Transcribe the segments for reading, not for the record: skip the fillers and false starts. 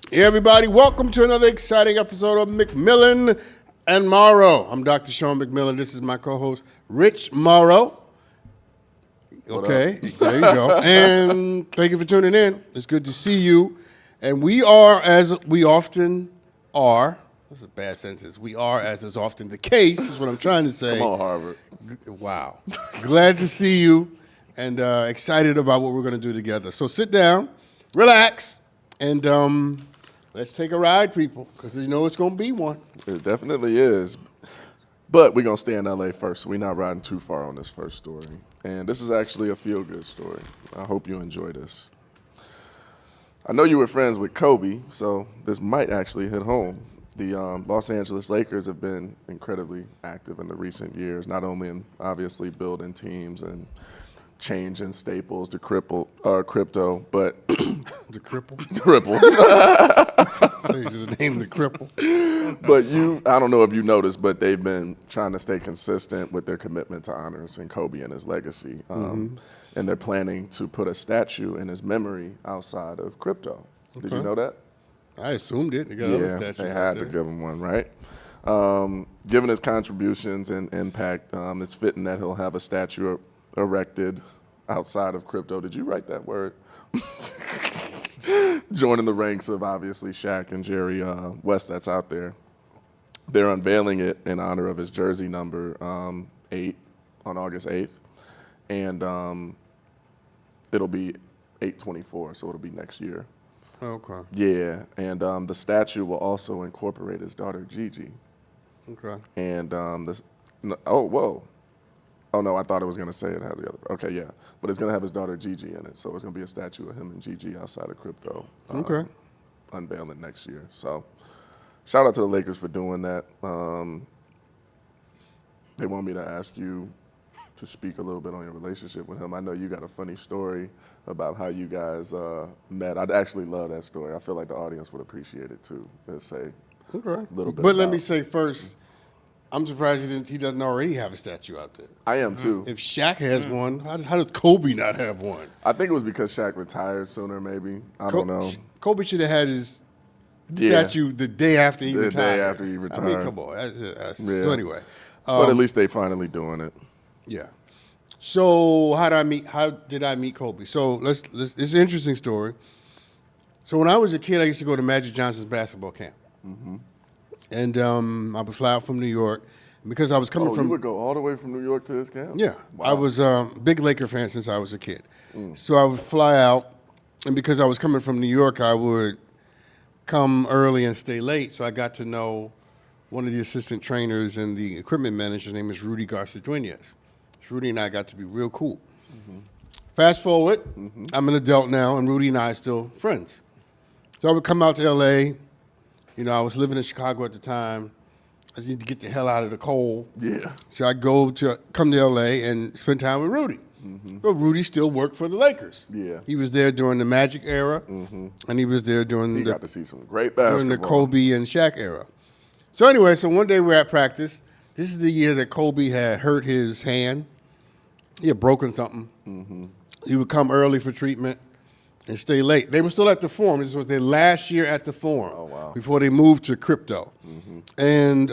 Hey everybody, welcome to another exciting episode of McMillan and Morrow. I'm Dr. Sean McMillan. This is my co-host, Rich Morrow. Okay, there you go. And thank you for tuning in. It's good to see you. And we are, as we often are, that's a bad sentence. We are, as is often the case, is what I'm trying to say. Come on, Harvard. Wow. Glad to see you and excited about what we're going to do together. So sit down, relax, and let's take a ride, people, because you know it's going to be one. It definitely is. But we're going to stay in L.A. first, so we're not riding too far on this first story. And this is actually a feel-good story. I hope you enjoy this. I know you were friends with Kobe, so this might actually hit home. The Los Angeles Lakers have been incredibly active in the recent years, not only in obviously building teams and changing staples to crypto, but The cripple? cripple. So you just named the cripple. But I don't know if you noticed, but they've been trying to stay consistent with their commitment to honoring Kobe and his legacy. And they're planning to put a statue in his memory outside of crypto. Did you know that? I assumed it. They got other statues they out had there. to give him one, right? Given his contributions and impact, it's fitting that he'll have a statue erected outside of crypto. Did you write that word? Joining the ranks of obviously Shaq and Jerry West that's out there. They're unveiling it in honor of his jersey number 8 on August 8th. And it'll be 8/24, so it'll be next year. Okay. Yeah, and the statue will also incorporate his daughter Gigi. Okay. And oh no, I thought it was gonna say it had the other. Okay, yeah, but it's gonna have his daughter Gigi in it, so it's gonna be a statue of him and Gigi outside of crypto. Okay. Unveiling next year. So, shout out to the Lakers for doing that. They want me to ask you to speak a little bit on your relationship with him. I know you got a funny story about how you guys met. I'd actually love that story. I feel like the audience would appreciate it too. Let's say Okay. a little bit. But let me say first, I'm surprised he doesn't already have a statue out there. I am too. If Shaq has one, how does Kobe not have one? I think it was because Shaq retired sooner, maybe. I don't know. Kobe should have had his statue the day after he retired. The day after he I mean, retired. come on. Yeah. So anyway. But at least they finally doing it. Yeah. So how did I meet Kobe? So it's an interesting story. So when I was a kid, I used to go to Magic Johnson's basketball camp. And I would fly out from New York. And because I was coming from... you would go all the way from New York to his camp? Yeah. Wow. I was a big Laker fan since I was a kid. So I would fly out, and because I was coming from New York, I would come early and stay late. So I got to know one of the assistant trainers and the equipment manager. His name is Rudy Garcia-Duenas. Rudy and I got to be real cool. Fast forward, I'm an adult now, and Rudy and I are still friends. So I would come out to L.A. You know, I was living in Chicago at the time. I just need to get the hell out of the cold. Yeah. So I come to L.A. and spend time with Rudy. But Rudy still worked for the Lakers. Yeah. He was there during the Magic era, and he was there during He got to see some great basketball. during the Kobe and Shaq era. So anyway, so one day we're at practice. This is the year that Kobe had hurt his hand. He had broken something. He would come early for treatment and stay late. They were still at the Forum. This was their last year at the Forum. Oh, wow. Before they moved to crypto. And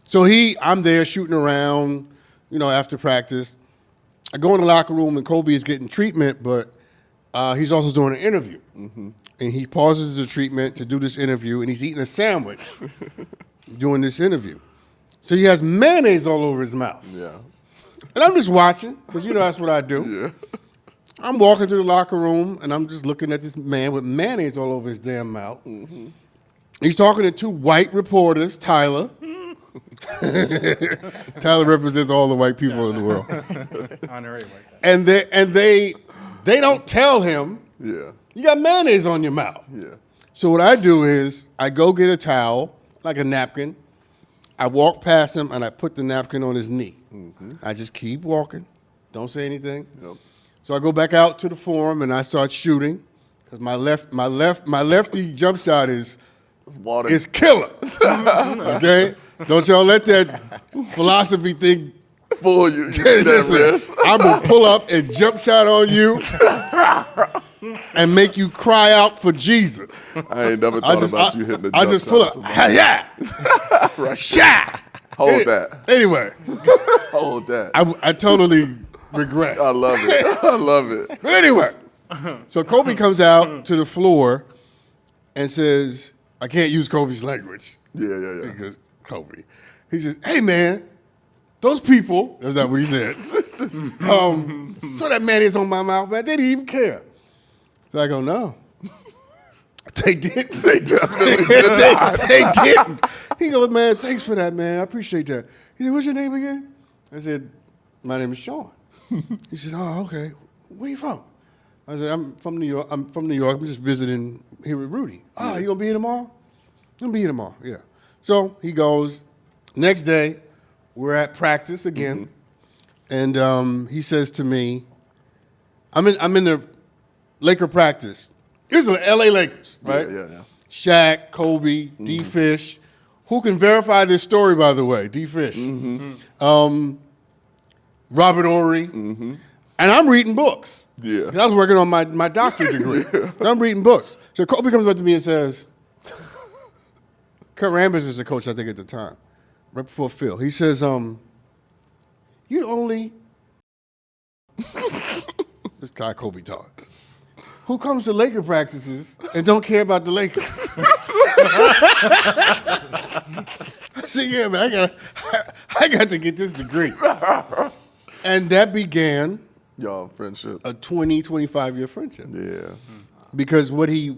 so I'm there shooting around, you know, after practice. I go in the locker room and Kobe is getting treatment, but he's also doing an interview. And he pauses the treatment to do this interview, and he's eating a sandwich doing this interview. So he has mayonnaise all over his mouth. Yeah. And I'm just watching, because you know that's what I do. Yeah. I'm walking through the locker room, and I'm just looking at this man with mayonnaise all over his damn mouth. He's talking to two white reporters, Tyler. Tyler represents all the white people in the world. Honorary white. And they don't tell him, Yeah. you got mayonnaise on your mouth. Yeah. So what I do is I go get a towel, like a napkin. I walk past him, and I put the napkin on his knee. I just keep walking. Don't say anything. Yep. So I go back out to the Forum, and I start shooting, because my lefty jump shot is Water. killer. Okay? Don't y'all let that philosophy thing fool you. Listen, I'm going to pull up and jump shot on you. and make you cry out for Jesus. I ain't never thought about you hitting the I jump just pull shot. up. Yeah. Right. Shot. Hold that. Anyway, Hold that. I totally regressed. I love it. I love it. But anyway, so Kobe comes out to the floor and says, I can't use Kobe's language. Yeah. Because Kobe. He says, hey, man, those people, that's not what he said. So that man is on my mouth, man. They didn't even care. So I go, no. They didn't. They definitely did not. They didn't. He goes, man, thanks for that, man. I appreciate that. He said, what's your name again? I said, my name is Sean. He said, oh, okay. Where you from? I said, I'm from New York. I'm just visiting here with Rudy. Oh, you gonna be here tomorrow? I'm gonna be here tomorrow, yeah. So he goes, next day, we're at practice again, and he says to me, I'm in the Laker practice. This is the LA Lakers, right? Yeah. Shaq, Kobe, D-Fish. Who can verify this story, by the way? D-Fish. Robert Horry. And I'm reading books. Yeah. 'Cause I was working on my doctorate degree. And I'm reading books. So Kobe comes up to me and says, Kurt Rambis is the coach, I think, at the time, right before Phil. He says, you'd only, this guy Kobe taught, who comes to Laker practices and don't care about the Lakers? I said, yeah, man, I got to get this degree. And that began Y'all friendship. a 20, 25-year friendship. Yeah. Because what he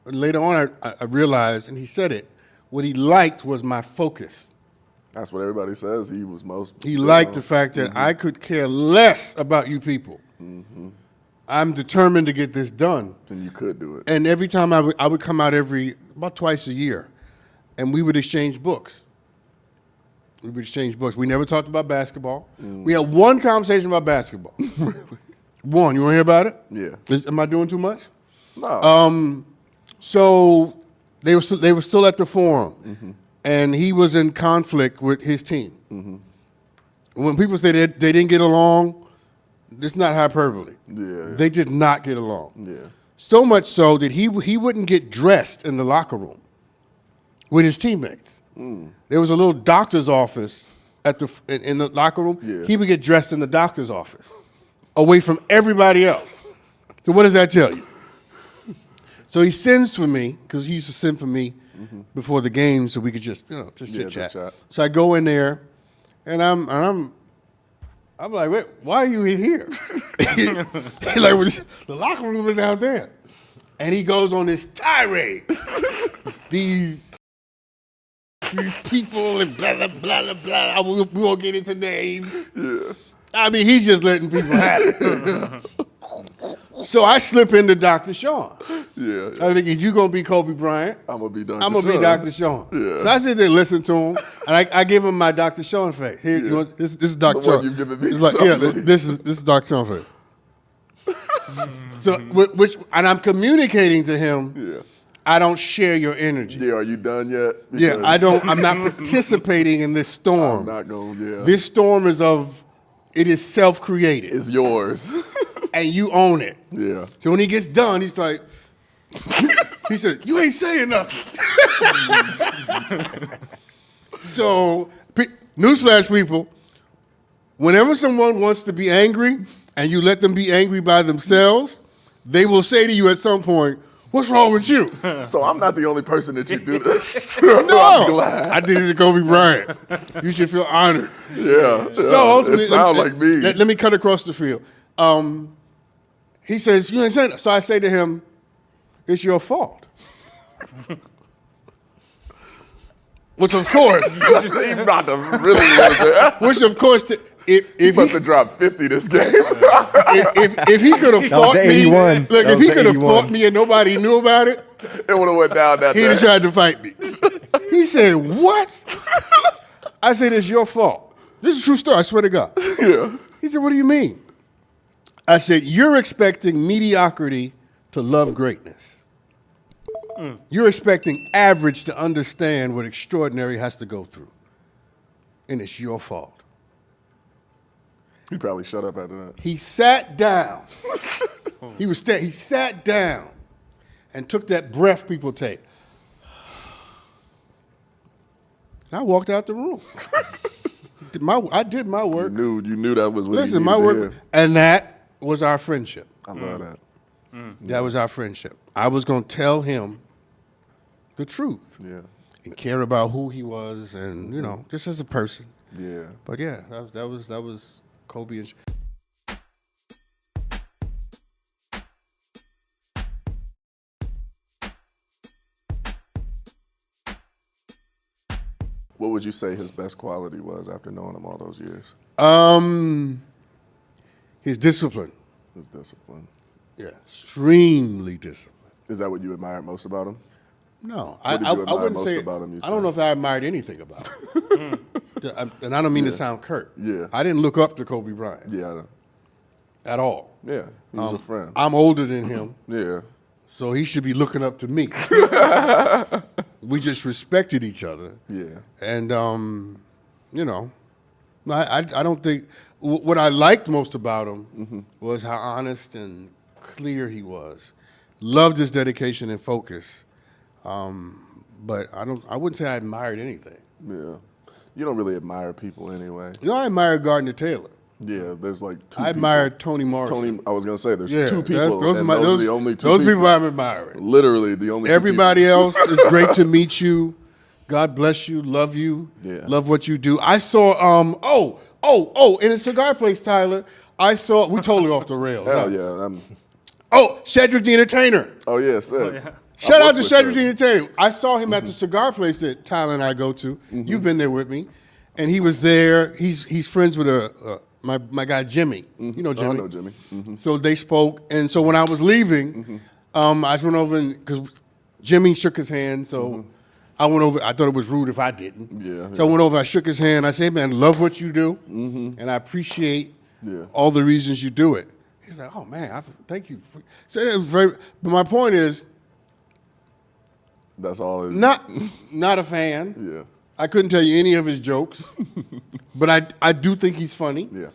later on I realized, and he said it, what he liked was my focus. That's what everybody says. He was most. He liked the fact that I could care less about you people. I'm determined to get this done. And you could do it. And every time I would come out about twice a year, and we would exchange books. We never talked about basketball. We had one conversation about basketball. Really? One. You want to hear about it? Yeah. Am I doing too much? No. So they were still at the Forum, and he was in conflict with his team. When people say they didn't get along, it's not hyperbole. Yeah. They did not get along. Yeah. So much so that he wouldn't get dressed in the locker room with his teammates. There was a little doctor's office in the locker room. Yeah. He would get dressed in the doctor's office, away from everybody else. So what does that tell you? So he sends for me, because he used to send for me before the game so we could just chit chat. So I go in there, and I'm like, wait, why are you in here? He's like, well, the locker room is out there. And he goes on this tirade. These people and blah, blah, blah, blah, blah. We won't get into names. Yeah. I mean, he's just letting people have it. So I slip into Dr. Sean. Yeah. I think if you're going to be Kobe Bryant, I'm going to be Dr. I'm going to be Dr. Sean. Yeah. So I sit there and listen to him, and I give him my Dr. Sean face. Here, you know, this is Dr. The Sean. one you've given me. It's like, yeah, this is Dr. Sean face. So, and I'm communicating to him, Yeah. I don't share your energy. Yeah, are you done yet? Yeah, I'm not participating in this storm. I'm not going, yeah. This storm it is self-created. It's yours. And you own it. Yeah. So when he gets done, he's like, he said, you ain't saying nothing. So, newsflash, people, whenever someone wants to be angry and you let them be angry by themselves, they will say to you at some point, what's wrong with you? So I'm not the only person that you do this. No, I'm glad. I did it to Kobe Bryant. You should feel honored. Yeah. So yeah. ultimately, It sounds like me. Let me cut across the field. He says, you ain't saying that. So I say to him, it's your fault. Which of course, You're about to really which of course, if he must he have dropped 50 this game. if he could have fought the me, 81. look, That if was he the could have 81. fought me and nobody knew about it, It would have went down that he'd day. have tried to fight me. He said, what? I said, it's your fault. This is a true story, I swear to God. Yeah. He said, what do you mean? I said, you're expecting mediocrity to love greatness. You're expecting average to understand what extraordinary has to go through. And it's your fault. He probably shut up after that. He sat down He sat down and took that breath people take. And I walked out the room. I did my work. You knew that was what Listen, you my needed to work, hear. and that was our friendship. I love that. That was our friendship. I was going to tell him the truth Yeah. and care about who he was, and just as a person. Yeah. But yeah, that was Kobe and. What would you say his best quality was after knowing him all those years? His discipline. His discipline. Yeah, extremely disciplined. Is that what you admired most about him? No, What did I you admire wouldn't most say. about him, you I don't say? know if I admired anything about him. And I don't mean to sound curt. Yeah. I didn't look up to Kobe Bryant Yeah. I know. at all. Yeah. He was a friend. I'm older than him, Yeah. so he should be looking up to me. We just respected each other. Yeah. And, I don't think, what I liked most about him was how honest and clear he was. Loved his dedication and focus. But I wouldn't say I admired anything. Yeah. You don't really admire people anyway. I admired Gardner Taylor. Yeah, there's like two I admired Toni Morrison. Tony, I was going to say, there's Yeah, two people, those and are those are the only two those people. people I'm admiring. Literally the only Everybody two else, it's great to meet you. God bless you. Love you. Yeah. Love what you do. I saw, in a cigar place, Tyler, we totally off the rails. people. Hell yeah. Cedric the Entertainer. Oh, yeah, Sid. yeah. Shout out to Cedric the Entertainer. I saw him at the cigar place that Tyler and I go to. You've been there with me. And he was there. He's friends with my guy Jimmy. You know Jimmy. Oh, I know Jimmy. So they spoke. And so when I was leaving, I just went over because Jimmy shook his hand. So I went over. I thought it was rude if I didn't. Yeah, So I went over. I shook his hand. I said, "Man, love what you do, and I appreciate all the reasons you do it." He's like, "Oh man, thank you." So it was very. But my point is, That's all it is. not a fan. Yeah. I couldn't tell you any of his jokes, but I do think he's funny, Yeah.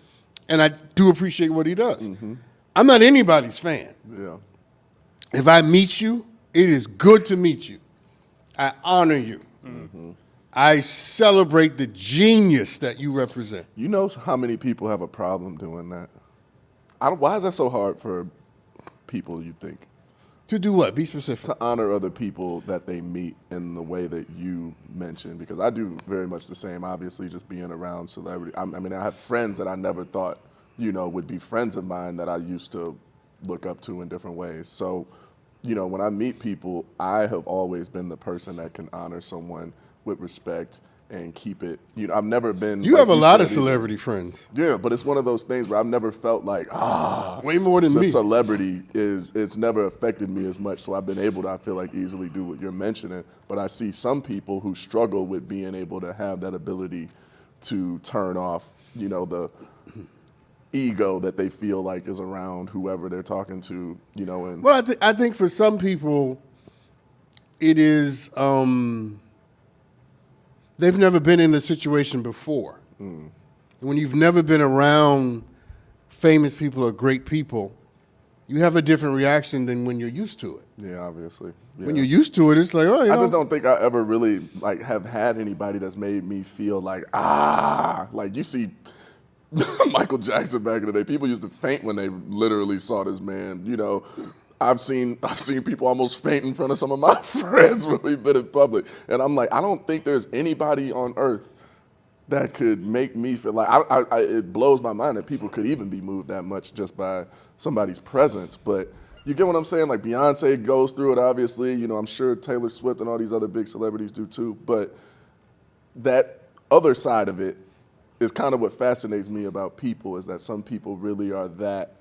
and I do appreciate what he does. I'm not anybody's fan. Yeah. If I meet you, it is good to meet you. I honor you. I celebrate the genius that you represent. You know how many people have a problem doing that? Why is that so hard for people, you think? To do what? Be specific. To honor other people that they meet in the way that you mentioned, because I do very much the same, obviously, just being around celebrity. I mean, I have friends that I never thought, would be friends of mine that I used to look up to in different ways. So, when I meet people, I have always been the person that can honor someone with respect and keep it. I've never been. You like have a lot of said, either. celebrity friends. Yeah, but it's one of those things where I've never felt like, Way more than the me. celebrity it's never affected me as much, so I've been able to, I feel like, easily do what you're mentioning. But I see some people who struggle with being able to have that ability to turn off, the ego that they feel like is around whoever they're talking to, and Well, I think for some people, it is they've never been in the situation before. When you've never been around famous people or great people, you have a different reaction than when you're used to it. yeah, obviously. Yeah. When you're used to it, it's like, I just don't think I ever really have had anybody that's made me feel like you see Michael Jackson back in the day. People used to faint when they literally saw this man. I've seen people almost faint in front of some of my friends when we've been in public, and I'm like, I don't think there's anybody on earth that could make me feel like it blows my mind that people could even be moved that much just by somebody's presence. But you get what I'm saying? Like Beyonce goes through it, obviously. I'm sure Taylor Swift and all these other big celebrities do too. But that other side of it is kind of what fascinates me about people, is that some people really are that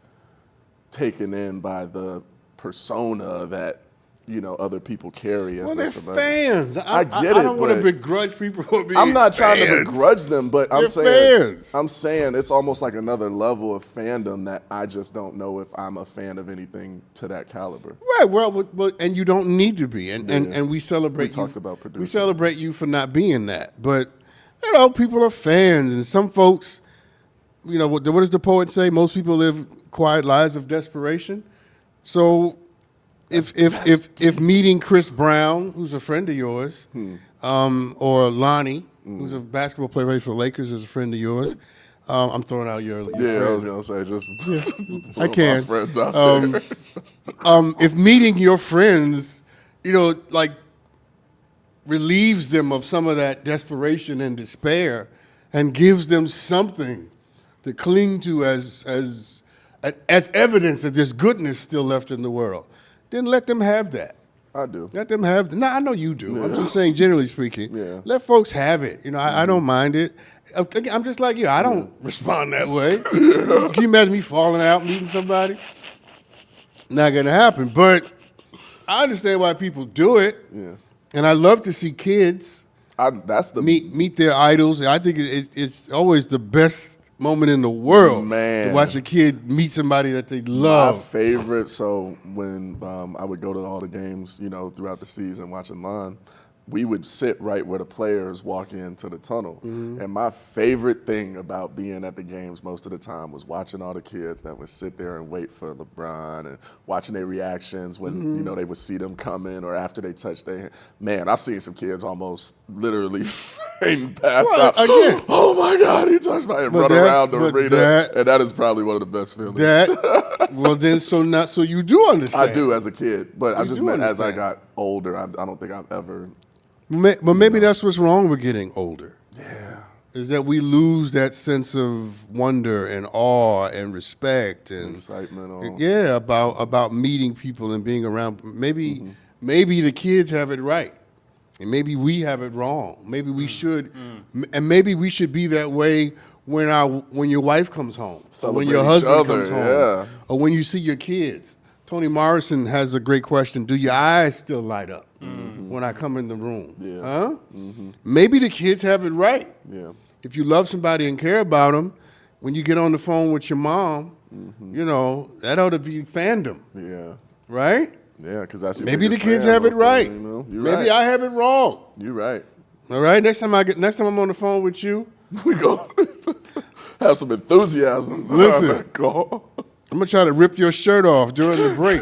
taken in by the persona that other people carry as Well, their they're celebrity. fans. I get I it, don't want to but begrudge people for being I'm not trying to fans. begrudge them, but I'm They're fans. saying it's almost like another level of fandom that I just don't know if I'm a fan of anything to that caliber. Right. Well, and you don't need to be, and we celebrate. We talked about producing. We celebrate you for not being that, but people are fans, and some folks, what does the poet say? Most people live quiet lives of desperation. So if meeting Chris Brown, who's a friend of yours, or Lonnie, who's a basketball player for the Lakers, is a friend of yours. I'm throwing out your Yeah, friends. I was gonna say just I can. my friends out there. If meeting your friends, like relieves them of some of that desperation and despair, and gives them something to cling to as evidence that there's goodness still left in the world, then let them have that. I do. Let them have. No, I know you do. Yeah. I'm just saying, generally speaking. Yeah. Let folks have it. I don't mind it. I'm just like you. I don't respond that way. Can you imagine me falling out meeting somebody? Not gonna happen. But I understand why people do it. Yeah. And I love to see kids meet their idols. I think it's always the best moment in the world to watch a kid meet somebody that they love. My favorite, so when I would go to all the games, throughout the season watching Lon, we would sit right where the players walk into the tunnel. And my favorite thing about being at the games most of the time was watching all the kids that would sit there and wait for LeBron and watching their reactions when, they would see them coming or after they touched their hand. Man, I've seen some kids almost literally pass out. Again. Oh my God, he touched my hand, run around the arena. And that is probably one of the best feelings. Well, then, so you do understand. I do as a kid, but I just meant as I got older, I don't think I've ever. But maybe that's what's wrong with getting older. Yeah. Is that we lose that sense of wonder and awe and respect and excitement. Yeah, about meeting people and being around. Maybe the kids have it right, and maybe we have it wrong. Maybe we should, and maybe we should be that way when your wife comes home, or when your husband comes home, or when you see your kids. Toni Morrison has a great question. Do your eyes still light up when I come in the room? Yeah. Huh? Maybe the kids have it right. Yeah. If you love somebody and care about them, when you get on the phone with your mom, that ought to be fandom. Yeah. Right? Yeah, because that's your maybe the biggest kids fan, have it right. You're Maybe right. I have it wrong. You're right. All right. Next time I'm on the phone with you, we go have some enthusiasm. Listen. I'm going to try to rip your shirt off during the break.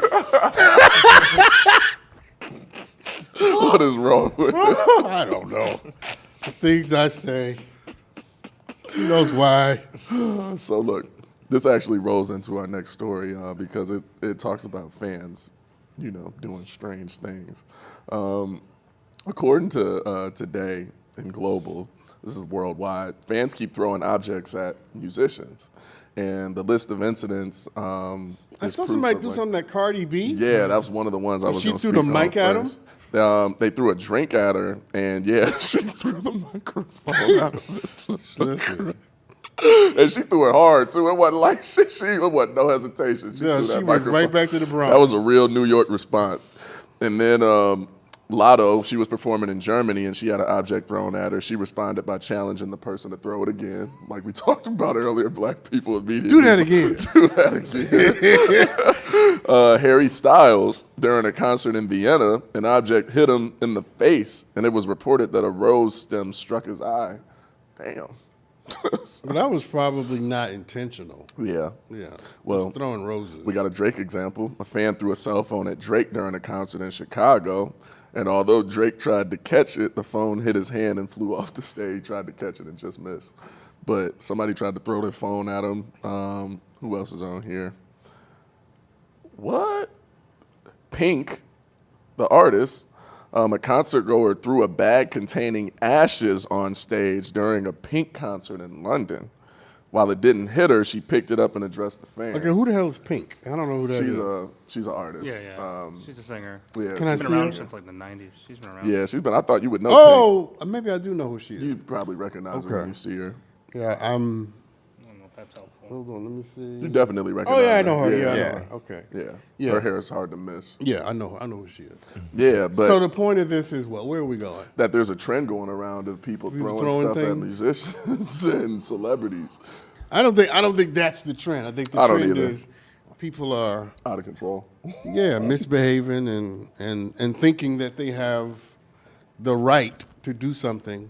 What is wrong with it? I don't know. The things I say. Who knows why? So look, this actually rolls into our next story because it talks about fans, doing strange things. According to Today and Global, this is worldwide, fans keep throwing objects at musicians. And the list of incidents. I saw somebody do something at Cardi B. Yeah, that was one of the ones I was going to speak on. She threw the mic at him? They threw a drink at her, and she threw the microphone out of it. Listen. And she threw it hard, too. It wasn't like it wasn't no hesitation. She went right back to the Bronx. That was a real New York response. And then Lotto, she was performing in Germany, and she had an object thrown at her. She responded by challenging the person to throw it again. Like we talked about earlier, black people immediately. Do that again. Do that again. Harry Styles, during a concert in Vienna, an object hit him in the face, and it was reported that a rose stem struck his eye. Damn. But that was probably not intentional. Yeah. Yeah. Well, just throwing roses. We got a Drake example. A fan threw a cell phone at Drake during a concert in Chicago. And although Drake tried to catch it, the phone hit his hand and flew off the stage. He tried to catch it and just missed. But somebody tried to throw their phone at him. Who else is on here? What? Pink, the artist, a concert goer threw a bag containing ashes on stage during a Pink concert in London. While it didn't hit her, she picked it up and addressed the fan. Okay, who the hell is Pink? I don't know who that is. She's an artist. Yeah. She's a singer. Yeah, Can I She's see been around her? since like the 90s. She's been around. Yeah, she's been. I thought you would know. Oh, maybe I do know who she is. Pink. You probably recognize her when you see her. Yeah, I don't know if that's helpful. Hold on, let me see. You definitely recognize Oh her. yeah, I know her. Yeah, I know her. Okay. Yeah. Her hair is hard to miss. Yeah, I know who she is. Yeah, but So the point of this is what? Where are we going? that there's a trend going around of people throwing stuff at things? musicians and celebrities. I don't think that's the trend. I think the trend is people are Out of control. misbehaving and thinking that they have the right to do something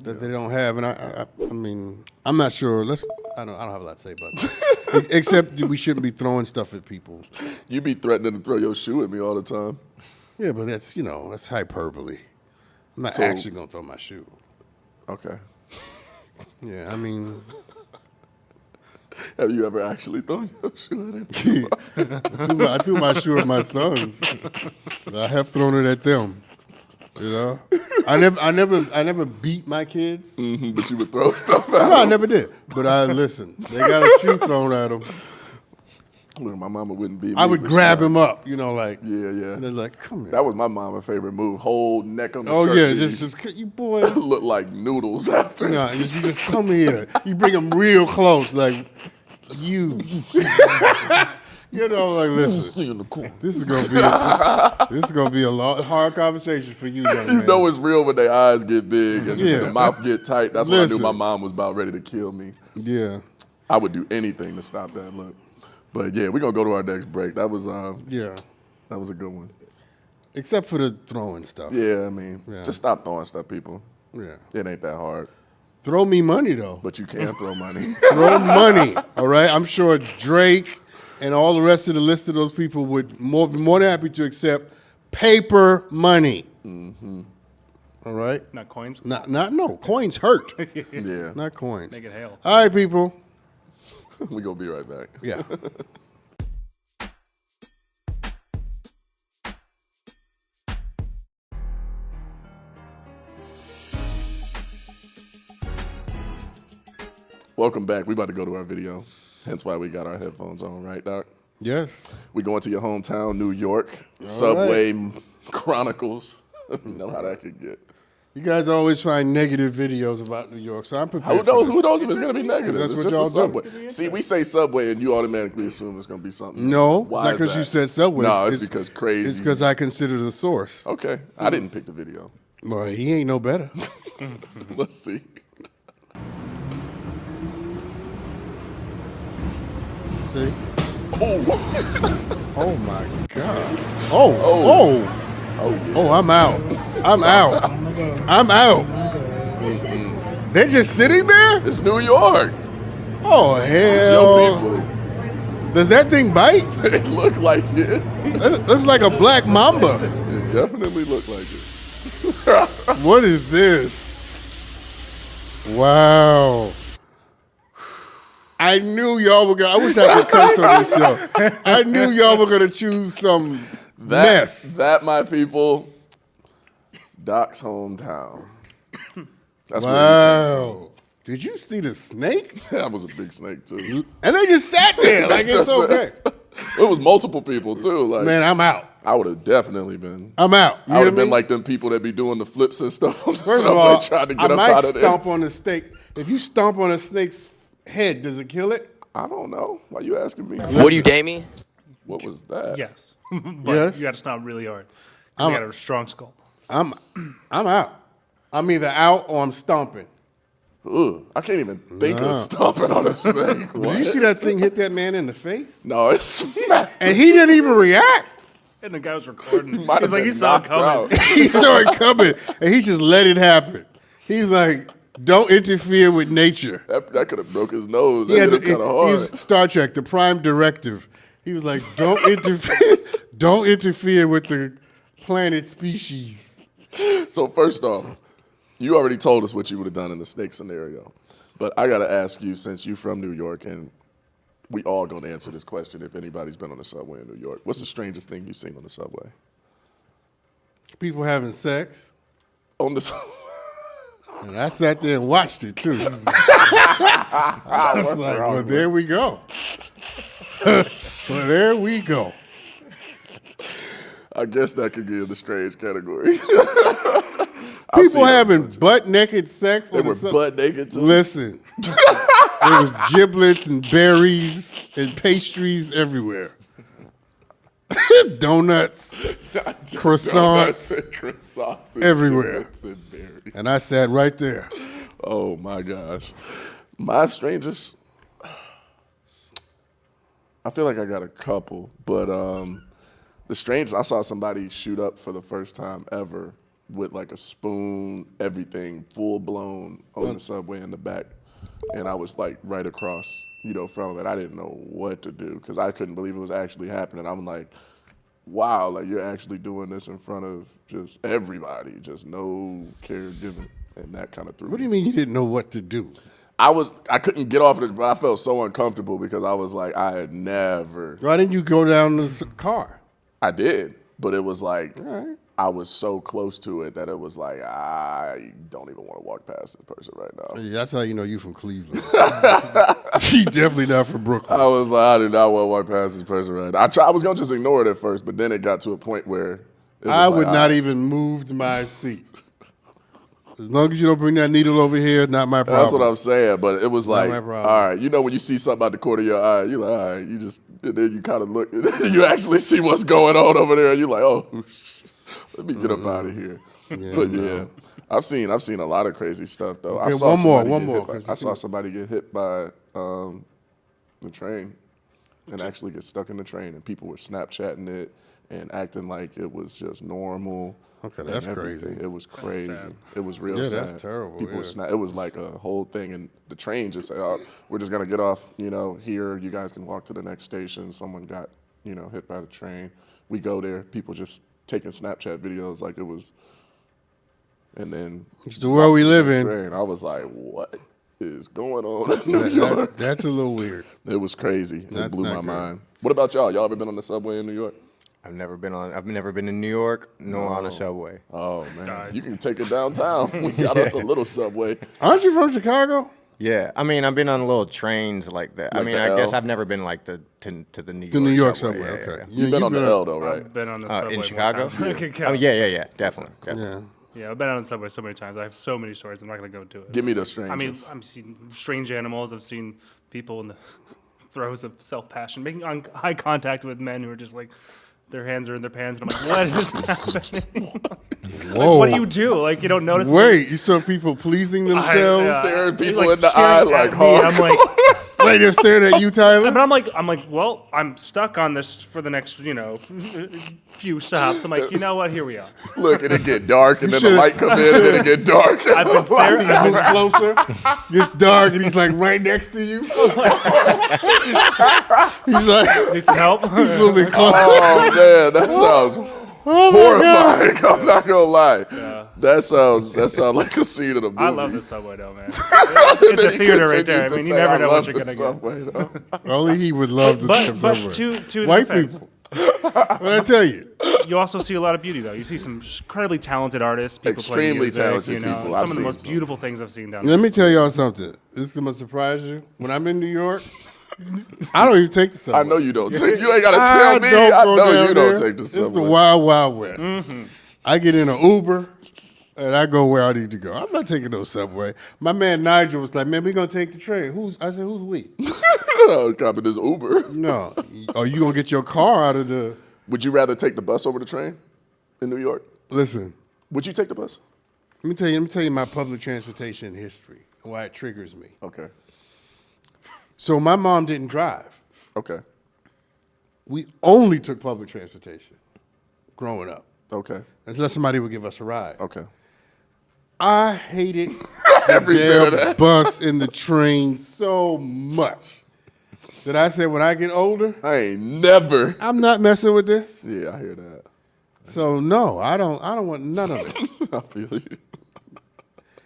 that they don't have. And I mean, I'm not sure. I don't have a lot to say about that. Except that we shouldn't be throwing stuff at people. You be threatening to throw your shoe at me all the time. Yeah, but that's, that's hyperbole. I'm not So- actually going to throw my shoe. Okay. Yeah, I mean, Have you ever actually thrown your shoe at him? I threw my shoe at my sons. I have thrown it at them. I never beat my kids. Mhm, but you would throw stuff at No, I them. never did. But listen, they got a shoe thrown at them. Look, my mama wouldn't beat me. I would but grab she- him up, like. Yeah, And yeah. they're like, come here. That was my mama's favorite move. Whole neck on the Oh shirt. yeah, sleeves. just you boy. Look like noodles after. No, you just come here. You bring them real close, like you. Like listen. This is gonna be a hard conversation for you, young man. You know it's real when their eyes get big and Yeah. the mouth get tight. That's when I knew Listen. my mom was about ready to kill me. Yeah, I would do anything to stop that look. But yeah, we're gonna go to our next break. That was yeah. a good one. Except for the throwing stuff. Yeah, I mean, Yeah. just stop throwing stuff, people. Yeah. It ain't that hard. Throw me money though. But you can throw money. Throw money. All right. I'm sure Drake and all the rest of the list of those people would be more than happy to accept paper money. Mm-hmm. All right. Not coins. No. Coins hurt. Yeah. Not coins. Make it hail. All right, people. We're gonna be right back. Yeah. Welcome back. We about to go to our video. Hence why we got our headphones on, right, Doc? Yes. We going to your hometown, New York. Subway Chronicles. You know how that could get. You guys always find negative videos about New York, so I'm prepared. Who knows if it's going to be negative? That's It's what just a y'all do. Subway. See, we say Subway and you automatically assume it's going to be something. No, Why not is because you that? said Subway. No, it's because crazy. It's because I consider the source. Okay, I didn't pick the video. Well, he ain't no better. Let's see. See? Oh, Oh my God. Oh. Oh, I'm out. I'm out. I'm out. They're just sitting there? it's New York. Oh, It's hell. your people. Does that thing bite? It looked like it. That looks like a black mamba. It definitely looked like it. What is this? Wow. I knew y'all were gonna. I wish I could cuss on this show. I knew y'all were gonna choose some mess. That, my people, Doc's hometown. That's where Wow. Did you see the snake? we came from. That was a big snake, too. And they just sat there like it's okay. It was multiple people, too. Like, Man, I'm out. I would have definitely been. I'm out. You I would hear have been me? like them people that be doing the flips and stuff on the First of subway all, trying to I get up might out of there. stomp on the snake. If you stomp on a snake's head, does it kill it? I don't know. Why you asking me? What do you date me? What was that? Yes. But Yes? you got to stomp really hard. 'Cause you got a strong skull. I'm out. I'm either out or I'm stomping. Ugh, I can't even think of stomping on a snake. Did you What? see that thing hit that man in the face? No, it's smacked. And he didn't even react. And the guy was recording. Might He's have like, been he saw it knocked coming. out. He saw it coming, and he just let it happen. He's like, don't interfere with nature. That could have broke his nose. He That had hit to, him kind of he hard. was Star Trek, the prime directive. He was like, don't interfere, don't interfere with the planet species. So first off, you already told us what you would have done in the snake scenario. But I got to ask you, since you're from New York, and we all going to answer this question if anybody's been on the subway in New York. What's the strangest thing you've seen on the subway? People having sex. On the subway? And I sat there and watched it too. I was like, well, there we go. Well, there we go. I guess that could get in the strange category. I've seen People it. having butt naked sex. They on were the butt naked too. Listen, there was giblets and berries and pastries everywhere. Donuts, croissants, Donuts and croissants and everywhere. donuts and berries. and I sat right there. Oh my gosh. My strangest, I feel like I got a couple, but the strangest, I saw somebody shoot up for the first time ever with like a spoon, everything, full blown on the subway in the back. And I was like right across from it. I didn't know what to do because I couldn't believe it was actually happening. I'm like, wow, like you're actually doing this in front of just everybody, just no care given, and that kind of threw me. What do you mean you didn't know what to do? I couldn't get off of it, but I felt so uncomfortable because I was like, I had never. Why didn't you go down the car? I did, but it was like All right. I was so close to it that it was like I don't even want to walk past this person right now. Yeah, that's how you know you from Cleveland. She definitely not from Brooklyn. I was like, I did not want to walk past this person right now. I was gonna just ignore it at first, but then it got to a point where I would not even move my seat. As long as you don't bring that needle over here, not my problem. That's what I'm saying, but it was like, my all problem. right, when you see something out the corner of your eye, you're like, all right, and then you kind of look, you actually see what's going on over there, and you're like, oh, let me get up out of here. Yeah, But no. yeah, I've seen a lot of crazy stuff though. Okay, one more. I saw somebody get hit by the train and actually get stuck in the train, and people were Snapchatting it and acting like it was just normal. Okay, and that's everything. crazy. It was crazy. sad. It was real Yeah, sad. that's terrible, People yeah. it was like a whole thing, and the train just said, "Oh, we're just gonna get off. Here. You guys can walk to the next station." Someone got, hit by the train. We go there. People just taking Snapchat videos like it was, and then It's the world we live in. train. I was like, "What is going on in New York?" That's a little weird. It was crazy. It That's blew my not good. mind. What about y'all? Y'all ever been on the subway in New York? I've never been in New York nor on a subway. Oh man, you can take it downtown. We got us a little subway. Aren't you from Chicago? Yeah, I've been on little trains like that. Like the I guess L? I've never been like to the New York To New York subway. subway. Yeah, Okay. You've been on the L though, right? I've been on the subway In more Chicago? times than I can count. Yeah, definitely. Yeah. Yeah, I've been on the subway so many times. I have so many stories. I'm not going to go into it. Give me the strangest. I mean, I've seen strange animals. I've seen people in the throes of self-passion, making eye contact with men who are just like, their hands are in their pants, and I'm like, what is happening? Whoa. Like, what do you do? Like, you don't notice? Wait, you saw people pleasing themselves? Staring He's, people like, in the staring eye like at me. hard. I'm like, Wait, they're staring at you, Tyler? but I'm like, well, I'm stuck on this for the next, few stops. I'm like, you know what? Here we are. Look, and it get dark, and then the should've- light come in, and then it get dark. I've been staring. He moves closer, gets dark, and he's like right next to you. He's like, Need some help? he's moving closer. Oh man, that sounds horrifying. I'm not gonna lie. That sounds like a scene of a movie. I love the subway, though, man. It's a theater right there. I mean, you never know what you're gonna get. Only he would love to But subway. to White defense, people. What I tell you? you also see a lot of beauty, though. You see some incredibly talented artists, people playing Extremely music, talented you know, people. Some I've of the seen most some. beautiful things I've seen down there. Let me tell y'all something. This is gonna surprise you. When I'm in New York, I don't even take the subway. I know you don't take. You ain't gotta tell me. I go know down you there. don't take the subway. It's the wild, wild west. I get in an Uber, and I go where I need to go. I'm not taking no subway. My man Nigel was like, "Man, we gonna take the train." I said, "Who's we?" Copping this Uber. No. Oh, you gonna get your car out of the? Would you rather take the bus over the train in New York? Listen, Would you take the bus? let me tell you my public transportation history and why it triggers me. Okay. So my mom didn't drive. Okay. We only took public transportation growing up, Okay. unless somebody would give us a ride. Okay. I hated Every bit of the that. bus and the train so much that I said, when I get older, I ain't never. I'm not messing with this. Yeah, I hear that. So no, I don't want none of it. I feel you.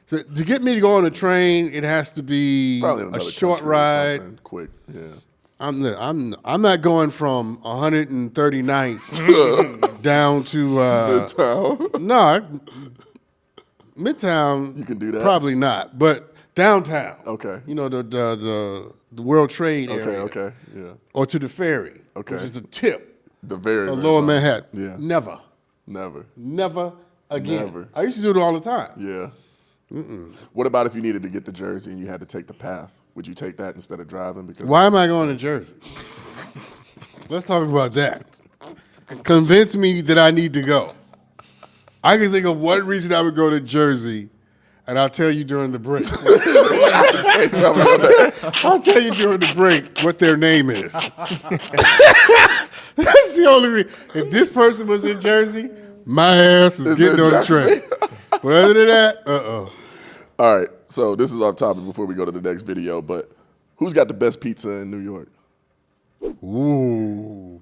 So to get me to go on a train, it has to be Probably in a another short country or ride. something. Quick. Yeah. I'm not going from 139th down to Midtown. no Midtown. You can do that? Probably not, but downtown. Okay. You know the World Trade area. Okay. Yeah. Or to the ferry. Okay. Which is the tip The very. of very Lower bottom. Manhattan. Yeah. Never again. Never. I used to do it all the time. Yeah. What about if you needed to get to Jersey and you had to take the path? Would you take that instead of driving? Because Why am I going to Jersey? Let's talk about that. Convince me that I need to go. I can think of one reason I would go to Jersey, and I'll tell you during the break. Hey, tell me about that. I'll tell you during the break what their name is. That's the only reason. If this person was in Jersey, my ass is getting in on the Jersey. train. But other than that, All right, so this is off topic before we go to the next video, but Who's got the best pizza in New York? Ooh.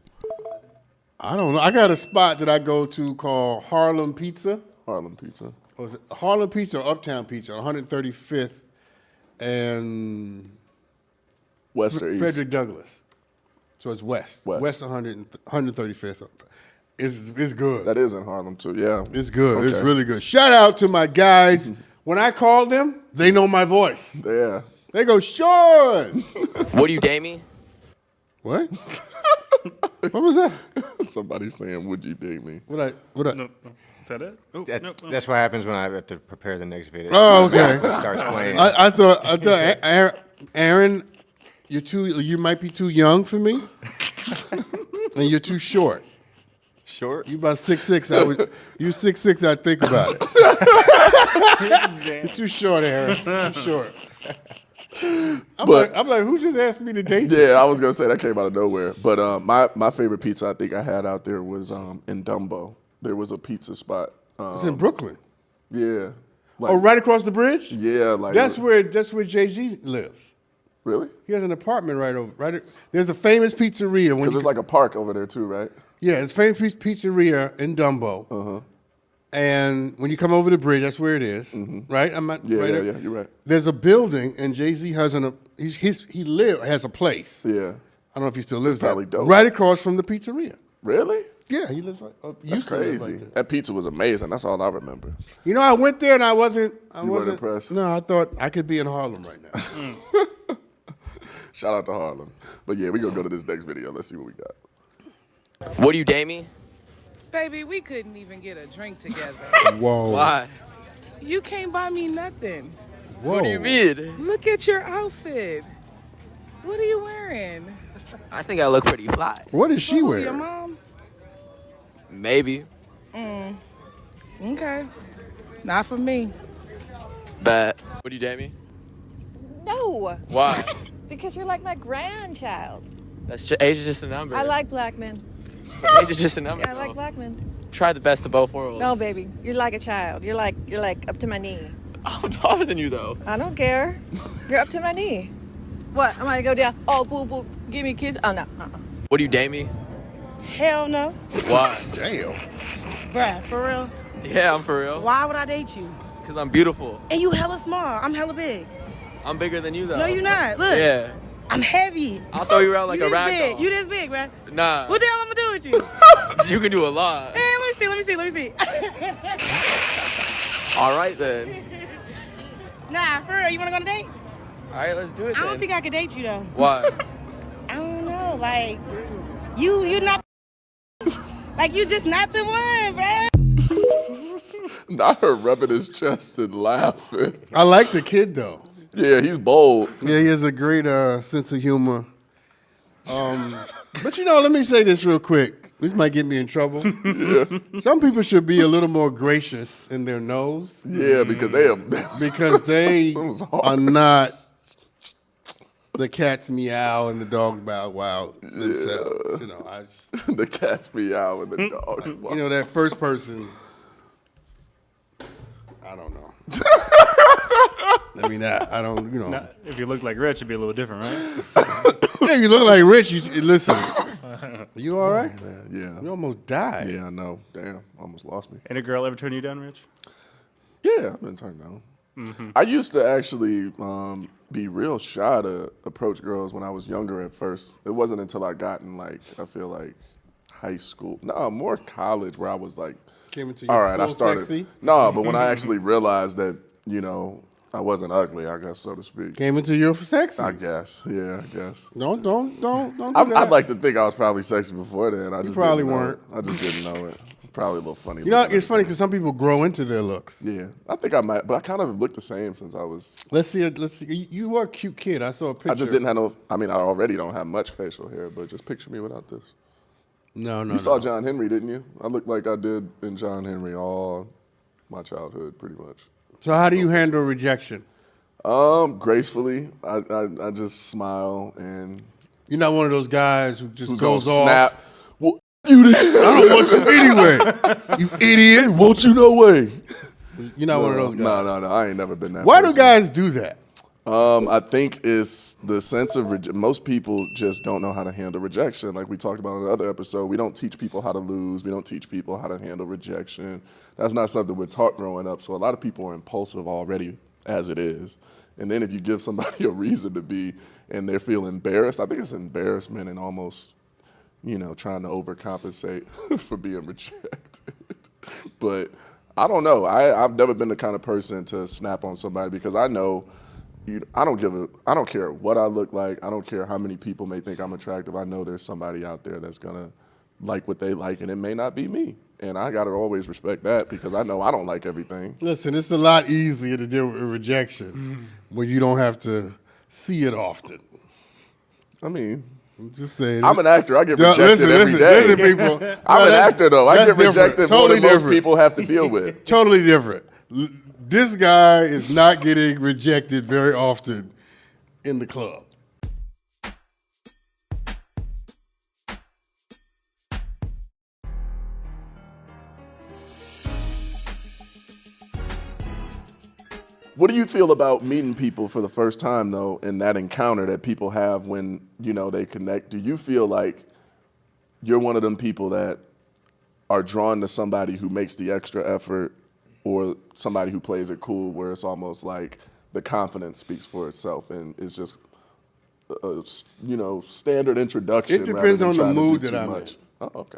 I don't know. I got a spot that I go to called Harlem Pizza. Harlem Pizza. Or is it Harlem Pizza or Uptown Pizza on 135th and West or East? Frederick Douglass. So it's west. West. 135th. It's good. That is in Harlem too. Yeah. It's good. Okay. It's really good. Shout out to my guys. When I call them, they know my voice. Yeah. They go, Sean. Would you date me? What? What was that? Somebody saying, "Would you date me?" No, no. Is that it? Oh, no. That's what happens when I have to prepare the next video. Oh, okay. It starts playing. I thought Aaron, you might be too young for me, and you're too short. Short? You about 6'6". You 6'6". I think about it. You're too short, Aaron. Too short. I'm like, who just asked me to date you? Yeah, I was gonna say that came out of nowhere. But my favorite pizza I think I had out there was in Dumbo. There was a pizza spot. It's in Brooklyn. Yeah. Like, Oh, right across the bridge. Yeah, like That's where Jay-Z lives. Really? He has an apartment right over. Right. There's a famous pizzeria. When Because there's like a park over there too, right? Yeah, it's a famous pizzeria in Dumbo. Uh-huh. And when you come over the bridge, that's where it is, right? I'm not Yeah, right yeah, there? yeah. You're right. There's a building, and Jay-Z has has a place. Yeah. I don't know if he still lives there. probably dope. Right across from the pizzeria. Really? Yeah, he lives right. That's used to live crazy. right there. That pizza was amazing. That's all I remember. You know, I went there and I wasn't impressed? No, I thought I could be in Harlem right now. Shout out to Harlem. But yeah, we're gonna go to this next video. Let's see what we got. Would you date me? Baby, we couldn't even get a drink together. Whoa. Why? You can't buy me nothing. Whoa. What do you mean? Look at your outfit. What are you wearing? I think I look pretty fly. What is she Who, wearing? your mom? Maybe. Okay. Not for me. But would you date me? No, Why? because you're like my grandchild. Age is just a number. I like black men. Age is just a number. I like though. black men. Try the best of both worlds. No, baby, you're like a child. You're like up to my knee. I'm taller than you though. I don't care. You're up to my knee. What? I'm gonna go down. Oh, boo, boo. Give me a kiss. Oh no. Would you date me? Hell no. Why? Damn. Bruh, for real? Yeah, I'm for real. Why would I date you? Because I'm beautiful. And you hella small. I'm hella big. I'm bigger than you though. No, you're not. Look. Yeah. I'm heavy. I'll throw you around like You a this rag big. doll. You this big, bruh. Nah. What the hell I'm gonna do with you? You can do a lot. Man, let me see. All right then. Nah, for real. You wanna go on a date? All right, let's do it I then. don't think I could date you though. Why? I don't know. Like, you're not. Like, you just not the one, bruh. Not her rubbing his chest and laughing. I like the kid though. Yeah, he's bold. Yeah, he has a great sense of humor. But you know, let me say this real quick. This might get me in trouble. Some people should be a little more gracious in their nose Yeah, because they are. because they That was hard. are not the cats meow and the dogs bow wow themselves. You know, The cat's meow and the dog. you know that first person. I don't know. I mean, I don't. You know, If you looked like Rich, it'd be a little different, right? yeah, you look like Rich. You listen. You all right? Yeah. You almost died. Yeah, I know. Damn, almost lost me. Ain't a girl ever turn you down, Rich? Yeah, I've been turned down. I used to actually be real shy to approach girls when I was younger at first. It wasn't until I got in, like, I feel like high school. No, more college where I was like, Came into all your right, I full started. sexy. No, but when I actually realized that, you know, I wasn't ugly, I guess, so to speak. Came into your sexy. I guess. Yeah, I guess. Don't do that. I'd like to think I was probably sexy before then. I just probably didn't know weren't. it. I just didn't know it. Probably a little funny. You know, looking it's at funny it. because some people grow into their looks. Yeah, I think I might, but I kind of looked the same since I was. Let's see. You were a cute kid. I saw a picture. I just didn't have no. I mean, I already don't have much facial hair, but just picture me without this. No. You saw John Henry, didn't you? I looked like I did in John Henry all my childhood, pretty much. So how do you handle rejection? Gracefully, I just smile and You're not one of those guys who just who's gonna goes off. snap. Well, you did. I don't want you anyway. You idiot. Want you no way. You're not one of those guys. No. I ain't never been that. Why do person. guys do that? I think it's the sense of most people just don't know how to handle rejection. Like we talked about in the other episode, we don't teach people how to lose. We don't teach people how to handle rejection. That's not something we're taught growing up. So a lot of people are impulsive already as it is. And then if you give somebody a reason to be and they feel embarrassed, I think it's embarrassment and almost, trying to overcompensate for being rejected. But I don't know. I've never been the kind of person to snap on somebody because I know I don't care what I look like. I don't care how many people may think I'm attractive. I know there's somebody out there that's gonna like what they like, and it may not be me. And I gotta always respect that because I know I don't like everything. Listen, it's a lot easier to deal with rejection when you don't have to see it often. I mean, I'm just saying. I'm an actor. I get rejected every day. Listen, people. I'm an actor, though. I get rejected more than most different. people have to deal with. Totally different. This guy is not getting rejected very often in the club. What do you feel about meeting people for the first time, though, in that encounter that people have when, they connect? Do you feel like you're one of them people that are drawn to somebody who makes the extra effort or somebody who plays it cool where it's almost like the confidence speaks for itself and it's just a, standard introduction? It depends on the trying to mood do that too I'm much? in. Oh, okay.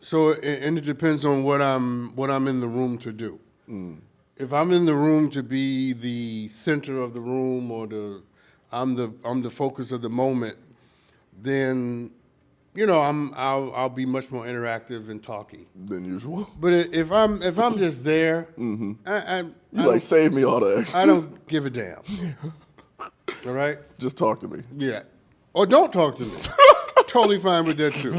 So, and it depends on what I'm in the room to do. If I'm in the room to be the center of the room or I'm the focus of the moment, then I'll be much more interactive and talky Than usual. But if I'm just there, Save me all the extra. I don't give a damn. All right? Just talk to me. Yeah. Or don't talk to me. Totally fine with that too.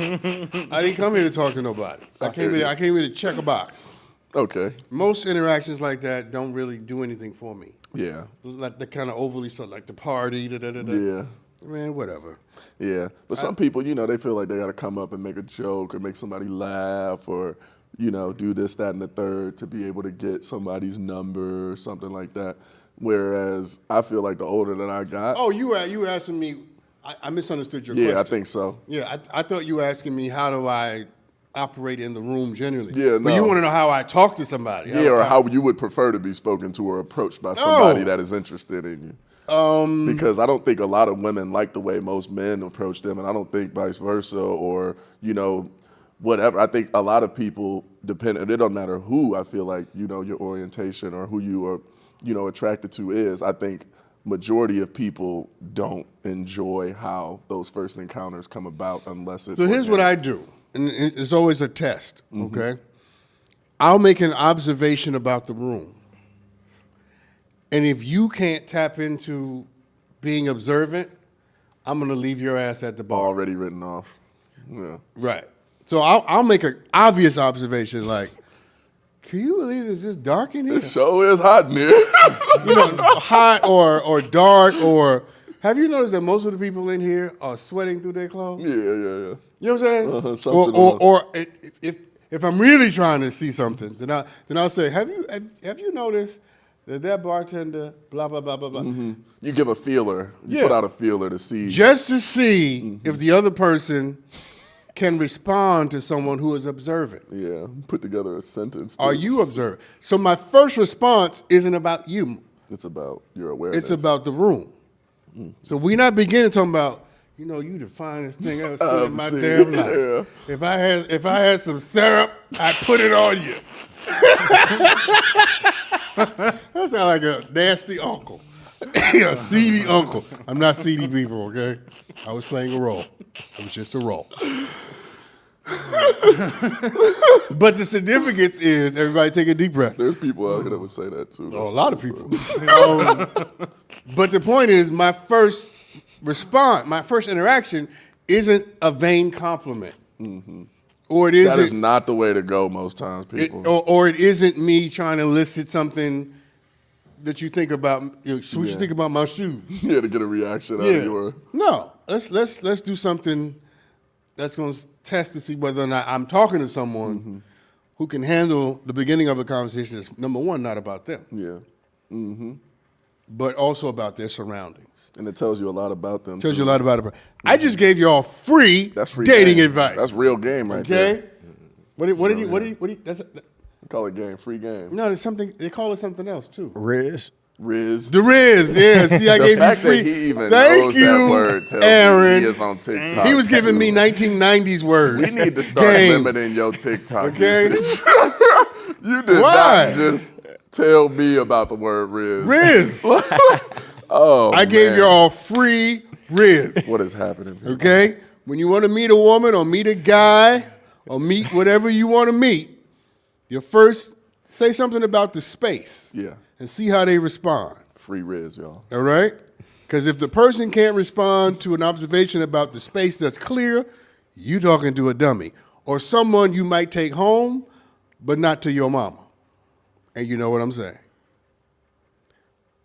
I didn't come here to talk to nobody. I came here to check a box. Okay. Most interactions like that don't really do anything for me. Yeah. Like the kind of overly so like the party, Yeah. Man, whatever. Yeah. But some people, they feel like they got to come up and make a joke or make somebody laugh or, do this, that, and the third to be able to get somebody's number or something like that. Whereas I feel like the older that I got. Oh, you were asking me, I misunderstood your question. Yeah, I think so. Yeah, I thought you were asking me how do I operate in the room generally. Yeah, no. But you want to know how I talk to somebody. Yeah, or how you would prefer to be spoken to or approached by somebody that is interested in you. Because I don't think a lot of women like the way most men approach them, and I don't think vice versa or, whatever. I think a lot of people depend, and it don't matter who I feel like, your orientation or who you are, attracted to is. I think majority of people don't enjoy how those first encounters come about unless it's. So here's what I do, and it's always a test, okay? I'll make an observation about the room. And if you can't tap into being observant, I'm going to leave your ass at the bar. Already written off. Yeah. Right. So I'll make an obvious observation like, can you believe it's this dark in here? It sure is hot in here. Hot or dark or... Have you noticed that most of the people in here are sweating through their clothes? Yeah. You know what I'm saying? Or if I'm really trying to see something, then I'll say, have you noticed that bartender, blah, blah, blah, blah, blah. You give a feeler. You put out a feeler to see. Just to see if the other person can respond to someone who is observant. Yeah, put together a sentence. Are you observant? So my first response isn't about you. It's about your awareness. It's about the room. So we're not beginning talking about, you the finest thing I've ever seen in my damn life. Yeah. If I had some syrup, I'd put it on you. That sounds like a nasty uncle. A seedy uncle. I'm not seedy people, okay? I was playing a role. It was just a role. But the significance is, everybody take a deep breath. There's people out here that would say that too. Oh, a lot of people. But the point is, my first response, my first interaction isn't a vain compliment. Or it isn't. That is not the way to go most times, people. Or it isn't me trying to elicit something that you think about. What you think about my shoes? Yeah, to get a reaction out of your. No, let's do something that's going to test to see whether or not I'm talking to someone who can handle the beginning of a conversation that's, number one, not about them. Yeah. but also about their surroundings. And it tells you a lot about them. Tells you a lot about it. I just gave y'all free, That's free dating game. advice. That's real game right Okay? there. What did you, that's, Call it game, free game. no, there's something, they call it something else too. Rizz. Rizz. The Rizz, yeah. See, I The gave you fact free. that he even Thank knows you, that word tells Aaron. me he is on TikTok. He was giving me 1990s words. We need to start Game. limiting your TikTok Okay. usage. You did Why? not just tell me about the word Rizz. Rizz. Oh, I gave man. y'all free Rizz. What is happening here? Okay? When you want to meet a woman or meet a guy or meet whatever you want to meet, you first say something about the space. Yeah. And see how they respond. Free Rizz, y'all. All right? Because if the person can't respond to an observation about the space that's clear, you talking to a dummy. Or someone you might take home, but not to your mama. And you know what I'm saying.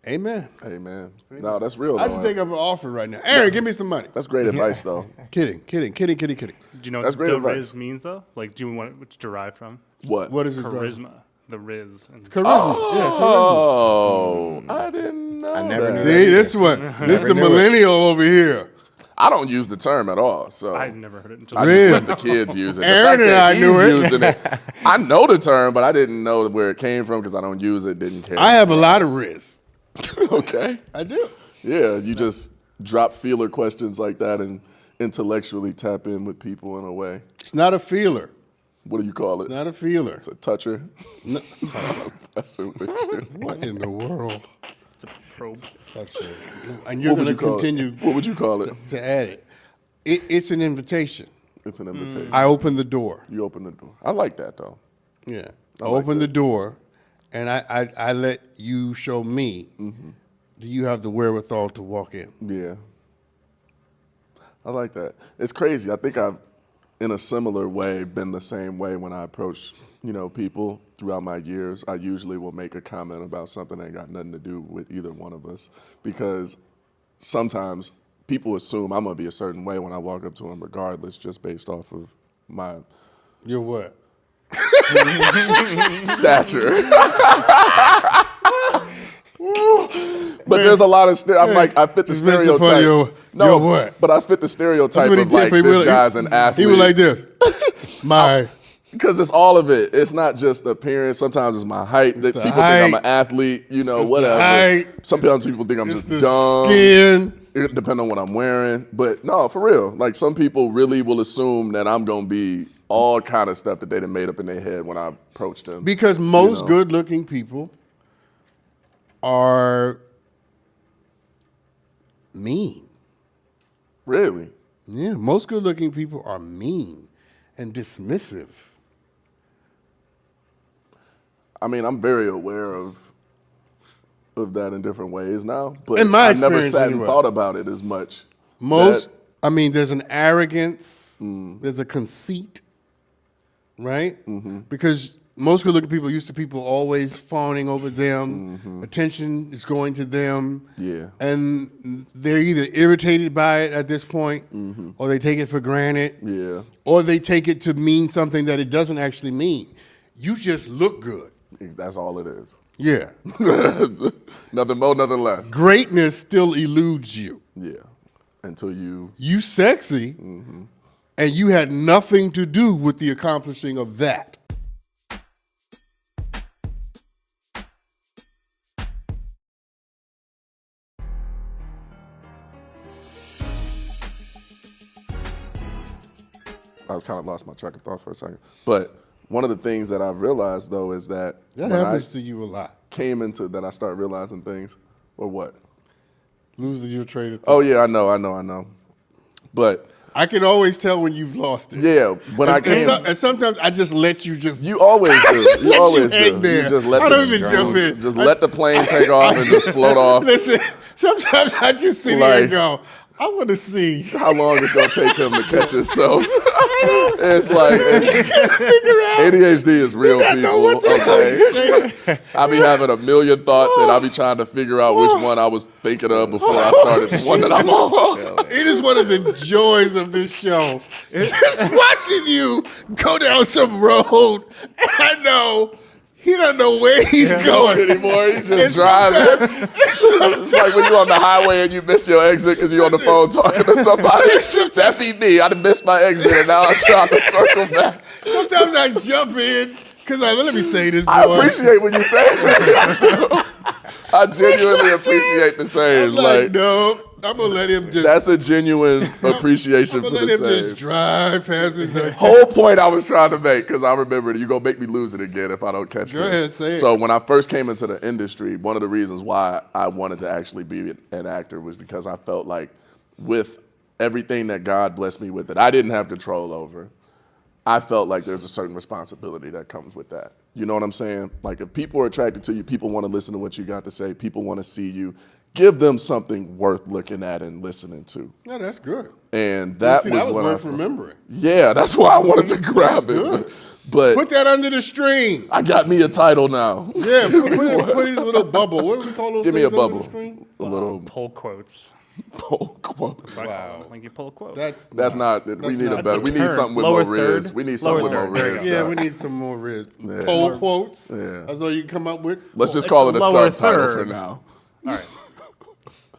Amen. Hey, man. No, that's real, I though. just take up an offer right now. Aaron, give me some money. That's great advice, though. Kidding. Do you know That's what great the advice. Rizz means, though? Like, do you want it to derive from? What? What is it? Charisma. The Rizz. And Charisma. Oh, I didn't know. I never that. knew See, this one. This the Never knew it. millennial over here. I don't use the term at all, so I've never heard it until I Rizz. just let the kids use it. The Aaron fact and that I knew he's it. using it. I know the term, but I didn't know where it came from because I don't use it. Didn't care. I have a lot of Rizz. Okay. I do. Yeah, you just drop feeler questions like that and intellectually tap in with people in a way. It's not a feeler. What do you call it? Not a feeler. It's a toucher. No. Messing with you. What in the world? it's a probe. And you're What would going to you call continue it? What would you call it? to add it. It's an invitation. It's an invitation. I open the door. You open the door. I like that though. Yeah. I like open that. the door, and I let you show me. Do you have the wherewithal to walk in? Yeah. I like that. It's crazy. I think I've, in a similar way, been the same way when I approach, people throughout my years. I usually will make a comment about something that ain't got nothing to do with either one of us because sometimes people assume I'm going to be a certain way when I walk up to them regardless, just based off of my You're what? stature. But there's a lot of I'm like I fit the Just messing upon stereotype. your what? But I fit the stereotype That's what he of did like for me. this guy's an athlete. He was like this. My. Because it's all of it. It's not just the appearance. Sometimes it's my height. People think I'm an athlete. Whatever. height. Sometimes people think I'm It's just the dumb. skin. It depends on what I'm wearing. But no, for real. Like some people really will assume that I'm gonna be all kind of stuff that they done made up in their head when I approach them. Because most know. good-looking people are mean. Really? Yeah, most good-looking people are mean and dismissive. I mean, I'm very aware of that in different ways now. But In my I never experience, sat and anyway. thought about it as much. Most, That- there's an arrogance, there's a conceit, right? Because most good-looking people are used to people always fawning over them. Attention is going to them. Yeah. And they're either irritated by it at this point, or they take it for granted, Yeah. or they take it to mean something that it doesn't actually mean. You just look good. That's all it is. Yeah. Nothing more, nothing less. Greatness still eludes you. Yeah. Until you. You sexy, and you had nothing to do with the accomplishing of that. I was kind of lost my track of thought for a second. But one of the things that I've realized though is that That when happens I to you a lot. came into that, I started realizing things. Or what? Losing your train of thought. Oh yeah, I know. But I can always tell when you've lost it. yeah, when I came, And sometimes I just let you just. you always do. You let always hang do. there. You just let I the don't even jump in. Just let the plane take off and just float off. Listen, sometimes I just sit here Like- and go, I want to see. How long it's gonna take him to catch himself? It's like Figure out. ADHD is real I people. know what the hell Okay. he's saying. I be having a million thoughts and I be trying to figure out which one I was thinking of before I started the one that I'm on. It is one of the joys of this show. Just watching you go down some road, and I know he doesn't know where he's going anymore. He's just And driving. It's like when you're on the highway and you miss your exit because you're on the phone talking to somebody. That's me. I done missed my exit and now I'm trying to circle back. Sometimes I jump in because let me say this, boy. I appreciate what you say. I genuinely appreciate the I'm save. like, no, I'm gonna let him just. That's a genuine appreciation I'm for gonna the let him save. just drive past his exit. Whole point I was trying to make, because I remember you're going to make me lose it again if I don't catch Go this. ahead, say it. So when I first came into the industry, one of the reasons why I wanted to actually be an actor was because I felt like with everything that God blessed me with that I didn't have control over, I felt like there's a certain responsibility that comes with that. You know what I'm saying? Like if people are attracted to you, people want to listen to what you got to say, people want to see you, give them something worth looking at and listening to. No, that's good. And that was what worth I remembering. Yeah, that's why I wanted to grab it. good. But Put that under the screen. I got me a title now. Yeah, put his little bubble. What do we call those Give me a things under bubble. the screen? A little Pull quotes. quote. Wow. Like you pull a quote. That's Not. We need not a better. the We need term. something with Lower more Rizz. third. We need something with more Lower third. Rizz. Yeah, now. we need some more Rizz. Yeah. Poll quotes. Yeah. That's all you can come up with. Let's just call it a lower subtitle third. for now. All right.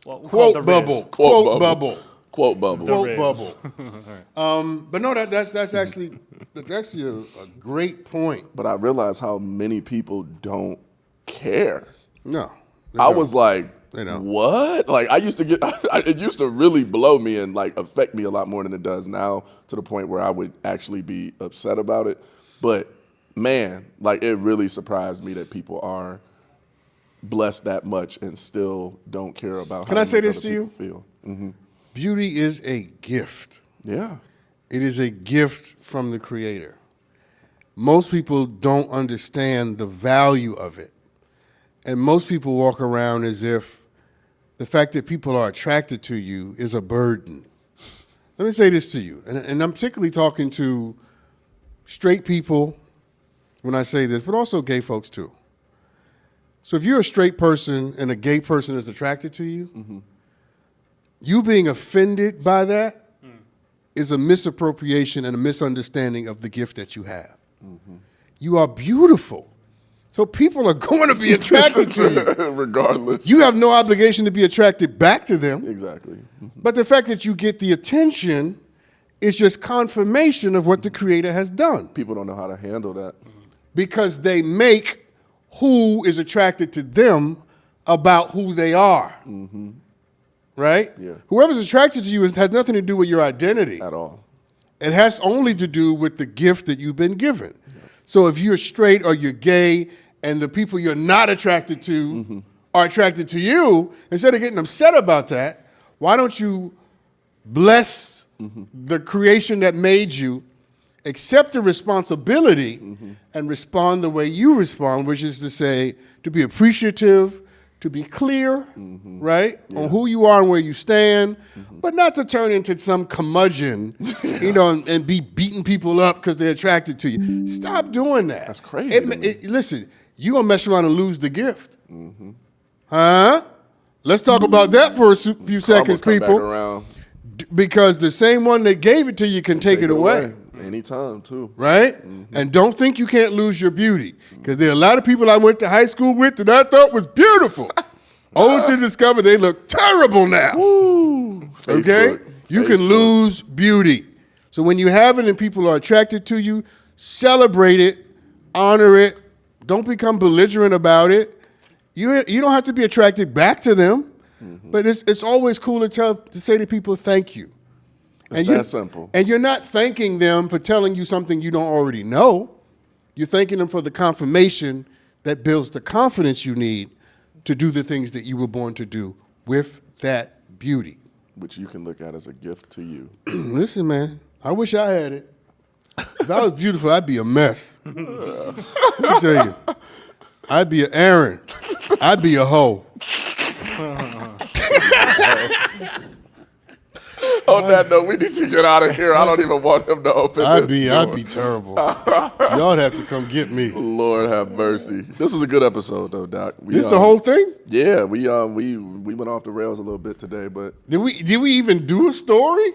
Well, we'll call it Quote the Rizz. bubble. Quote Quote bubble. bubble. Quote bubble. The Quote Rizz. bubble. But no, that's actually a great point. But I realized how many people don't care. No, I was like, They don't. what? Like I used to get, it used to really blow me and like affect me a lot more than it does now, to the point where I would actually be upset about it. But man, like it really surprised me that people are blessed that much and still don't care about Can how I say other this to you? people feel. Beauty is a gift. Yeah. It is a gift from the Creator. Most people don't understand the value of it. And most people walk around as if the fact that people are attracted to you is a burden. Let me say this to you, and I'm particularly talking to straight people when I say this, but also gay folks too. So if you're a straight person and a gay person is attracted to you, you being offended by that is a misappropriation and a misunderstanding of the gift that you have. You are beautiful. So people are going to be attracted to you. Regardless. You have no obligation to be attracted back to them. Exactly. But the fact that you get the attention is just confirmation of what the Creator has done. People don't know how to handle that. Because they make who is attracted to them about who they are. Right? Yeah. Whoever's attracted to you has nothing to do with your identity. At all. It has only to do with the gift that you've been given. So if you're straight or you're gay and the people you're not attracted to are attracted to you, instead of getting upset about that, why don't you bless the creation that made you, accept the responsibility, and respond the way you respond, which is to say, to be appreciative, to be clear, right, on who you are and where you stand, but not to turn into some curmudgeon, you know, and be beating people up because they're attracted to you. Stop doing that. That's crazy to me. Listen, you're going to mess around and lose the gift. Huh? Let's talk about that for a few seconds, Come back people. around. Because the same one that gave it to you can take it away. Anytime, too. Right? And don't think you can't lose your beauty. Because there are a lot of people I went to high school with that I thought was beautiful. Only to discover they look terrible now. Okay? Facebook. You can Facebook. lose beauty. So when you have it and people are attracted to you, celebrate it, honor it. Don't become belligerent about it. You don't have to be attracted back to them. But it's always cool to say to people, thank you. It's that simple. And you're not thanking them for telling you something you don't already know. You're thanking them for the confirmation that builds the confidence you need to do the things that you were born to do with that beauty. Which you can look at as a gift to you. Listen, man, I wish I had it. If I was beautiful, I'd be a mess. Let me tell you. I'd be an Aaron. I'd be a hoe. On that note, we need to get out of here. I don't even want him to open I'd this be terrible. Y'all have to come get me. Lord have mercy. This was a good episode, though, Doc. This the whole thing? Yeah, we went off the rails a little bit today, but Did we even do a story?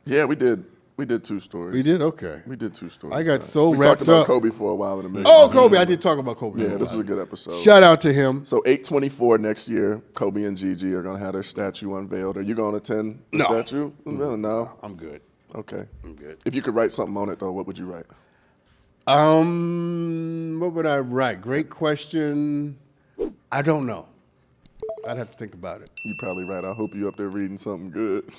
yeah, we did. We did 2 stories. We did? Okay. We did 2 stories. I got so we wrapped talked about up. Kobe for a while in a minute. Oh, Kobe. I did talk about Kobe. Yeah, for a this while. was a good episode. Shout out to him. So 8/24 next year, Kobe and Gigi are going to have their statue unveiled. Are you going to attend the No. statue? No. I'm good. Okay. I'm good. If you could write something on it, though, what would you write? What would I write? Great question. I don't know. I'd have to think about it. You probably right. I hope you up there reading something good.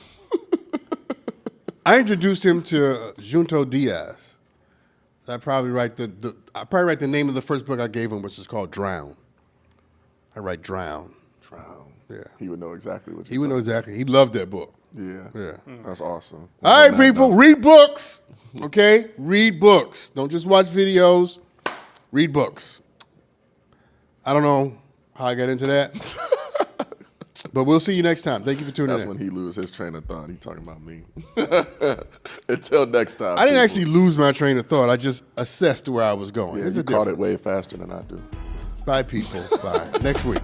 I introduced him to Junto Diaz. I probably write the name of the first book I gave him, which is called Drown. I write Drown. Drown. Yeah. He would know exactly what He you're would know exactly. He loved that book. Yeah. Yeah. That's awesome. All right, people, read books. Okay? Read books. Don't just watch videos. Read books. I don't know how I got into that. But we'll see you next time. Thank you for tuning That's in. when he lose his train of thought. He talking about me. Until next time. I didn't people. actually lose my train of thought. I just assessed where I was going. Yeah, There's you a caught it difference. way faster than I do. Bye, people. Bye. Next week.